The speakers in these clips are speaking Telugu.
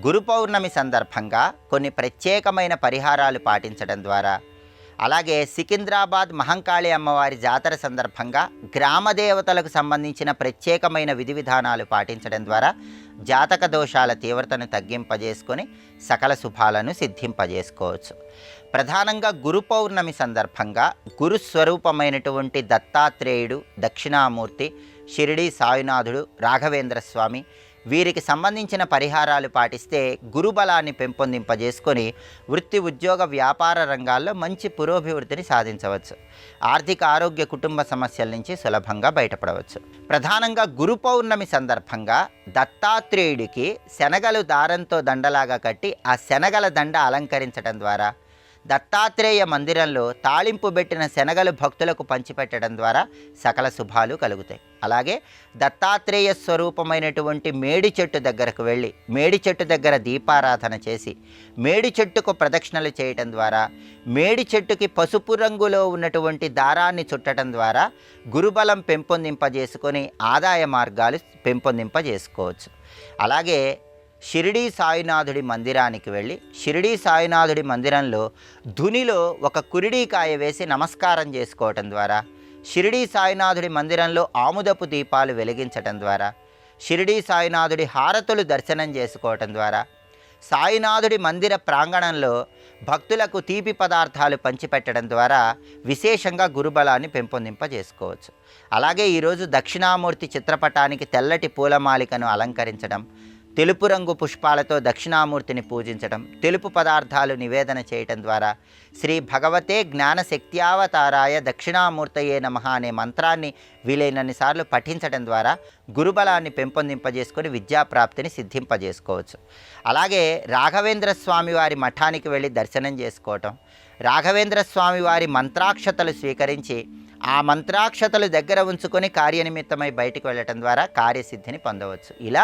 గురు పౌర్ణమి సందర్భంగా కొన్ని ప్రత్యేకమైన పరిహారాలు పాటించడం ద్వారా, అలాగే సికింద్రాబాద్ మహంకాళి అమ్మవారి జాతర సందర్భంగా గ్రామ దేవతలకు సంబంధించిన ప్రత్యేకమైన విధి విధానాలు పాటించడం ద్వారా జాతక దోషాల తీవ్రతను తగ్గింపజేసుకొని సకల శుభాలను సిద్ధింపజేసుకోవచ్చు. ప్రధానంగా గురు పౌర్ణమి సందర్భంగా గురుస్వరూపమైనటువంటి దత్తాత్రేయుడు, దక్షిణామూర్తి, షిరిడీ సాయినాథుడు, రాఘవేంద్ర స్వామి వీరికి సంబంధించిన పరిహారాలు పాటిస్తే గురుబలాన్ని పెంపొందింపజేసుకొని వృత్తి, ఉద్యోగ, వ్యాపార రంగాల్లో మంచి పురోభివృద్ధిని సాధించవచ్చు. ఆర్థిక, ఆరోగ్య, కుటుంబ సమస్యల నుంచి సులభంగా బయటపడవచ్చు. ప్రధానంగా గురు పౌర్ణమి సందర్భంగా దత్తాత్రేయుడికి శనగలు దారంతో దండలాగా కట్టి ఆ శనగల దండ అలంకరించడం ద్వారా, దత్తాత్రేయ మందిరంలో తాళింపు పెట్టిన శనగలు భక్తులకు పంచిపెట్టడం ద్వారా సకల శుభాలు కలుగుతాయి. అలాగే దత్తాత్రేయ స్వరూపమైనటువంటి మేడి చెట్టు దగ్గరకు వెళ్ళి మేడి చెట్టు దగ్గర దీపారాధన చేసి మేడి చెట్టుకు ప్రదక్షిణలు చేయటం ద్వారా, మేడి చెట్టుకి పసుపు రంగులో ఉన్నటువంటి దారాన్ని చుట్టడం ద్వారా గురుబలం పెంపొందింపజేసుకొని ఆదాయ మార్గాలు పెంపొందింపజేసుకోవచ్చు. అలాగే షిరిడీ సాయినాథుడి మందిరానికి వెళ్ళి షిరిడీ సాయినాథుడి మందిరంలో ధునిలో ఒక కురిడీకాయ వేసి నమస్కారం చేసుకోవటం ద్వారా, షిరిడీ సాయినాథుడి మందిరంలో ఆముదపు దీపాలు వెలిగించటం ద్వారా, షిరిడీ సాయినాథుడి హారతులు దర్శనం చేసుకోవటం ద్వారా, సాయినాథుడి మందిర ప్రాంగణంలో భక్తులకు తీపి పదార్థాలు పంచిపెట్టడం ద్వారా విశేషంగా గురుబలాన్ని పెంపొందింపజేసుకోవచ్చు. అలాగే ఈరోజు దక్షిణామూర్తి చిత్రపటానికి తెల్లటి పూలమాలికను అలంకరించడం, తెలుపు రంగు పుష్పాలతో దక్షిణామూర్తిని పూజించడం, తెలుపు పదార్థాలు నివేదన చేయటం ద్వారా శ్రీ భగవతే జ్ఞానశక్త్యావతారాయ దక్షిణామూర్తయే నమః అనే మంత్రాన్ని వీలైనన్ని సార్లు పఠించడం ద్వారా గురుబలాన్ని పెంపొందింపజేసుకొని విద్యాప్రాప్తిని సిద్ధింపజేసుకోవచ్చు. అలాగే రాఘవేంద్ర స్వామి వారి మఠానికి వెళ్ళి దర్శనం చేసుకోవటం, రాఘవేంద్ర స్వామి వారి మంత్రాక్షతలు స్వీకరించి ఆ మంత్రాక్షతలు దగ్గర ఉంచుకొని కార్యనిమిత్తమై బయటికి వెళ్ళటం ద్వారా కార్యసిద్ధిని పొందవచ్చు. ఇలా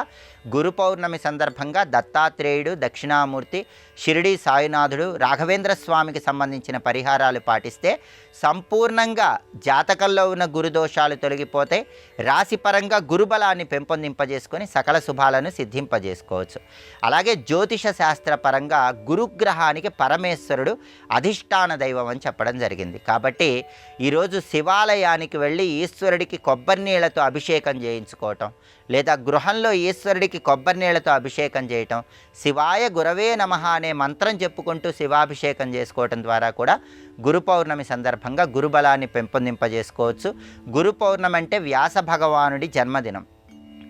గురు పౌర్ణమి సందర్భంగా దత్తాత్రేయుడు, దక్షిణామూర్తి, షిరిడీ సాయినాథుడు, రాఘవేంద్ర స్వామికి సంబంధించిన పరిహారాలు పాటిస్తే సంపూర్ణంగా జాతకంలో ఉన్న గురుదోషాలు తొలగిపోతే రాశిపరంగా గురుబలాన్ని పెంపొందింపజేసుకొని సకల శుభాలను సిద్ధింపజేసుకోవచ్చు. అలాగే జ్యోతిష శాస్త్రపరంగా గురుగ్రహానికి పరమేశ్వరుడు అధిష్టాన దైవం అని చెప్పడం జరిగింది. కాబట్టి ఈరోజు శివాలయానికి వెళ్ళి ఈశ్వరుడికి కొబ్బరి నీళ్లతో అభిషేకం చేయించుకోవటం, లేదా గృహంలో ఈశ్వరుడికి కొబ్బరి నీళ్లతో అభిషేకం చేయటం, శివాయ గురవే నమః అనే మంత్రం చెప్పుకుంటూ శివాభిషేకం చేసుకోవటం ద్వారా కూడా గురు పౌర్ణమి సందర్భంగా గురుబలాన్ని పెంపొందింపజేసుకోవచ్చు. గురు పౌర్ణమి అంటే వ్యాస భగవానుడి జన్మదినం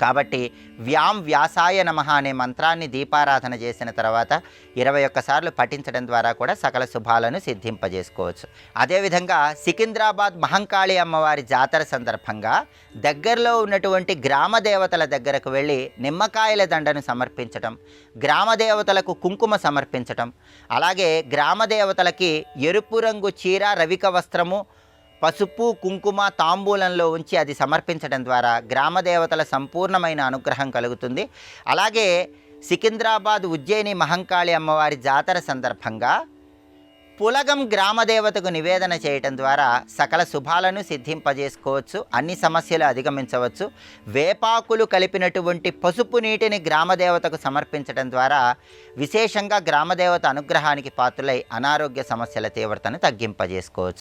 కాబట్టి వ్యాసాయ నమః అనే మంత్రాన్ని దీపారాధన చేసిన తర్వాత 21 సార్లు పఠించడం ద్వారా కూడా సకల శుభాలను సిద్ధింపజేసుకోవచ్చు. అదేవిధంగా సికింద్రాబాద్ మహంకాళి అమ్మవారి జాతర సందర్భంగా దగ్గరలో ఉన్నటువంటి గ్రామ దేవతల దగ్గరకు వెళ్ళి నిమ్మకాయల దండను సమర్పించటం, గ్రామ దేవతలకు కుంకుమ సమర్పించటం, అలాగే గ్రామ దేవతలకి ఎరుపు రంగు చీర, రవిక వస్త్రము, పసుపు, కుంకుమ తాంబూలంలో ఉంచి అది సమర్పించడం ద్వారా గ్రామదేవతల సంపూర్ణమైన అనుగ్రహం కలుగుతుంది. అలాగే సికింద్రాబాద్ ఉజ్జయిని మహంకాళి అమ్మవారి జాతర సందర్భంగా పులగం గ్రామదేవతకు నివేదన చేయటం ద్వారా సకల శుభాలను సిద్ధింపజేసుకోవచ్చు, అన్ని సమస్యలు అధిగమించవచ్చు. వేపాకులు కలిపినటువంటి పసుపు నీటిని గ్రామదేవతకు సమర్పించడం ద్వారా విశేషంగా గ్రామదేవత అనుగ్రహానికి పాత్రులై అనారోగ్య సమస్యల తీవ్రతను తగ్గింపజేసుకోవచ్చు.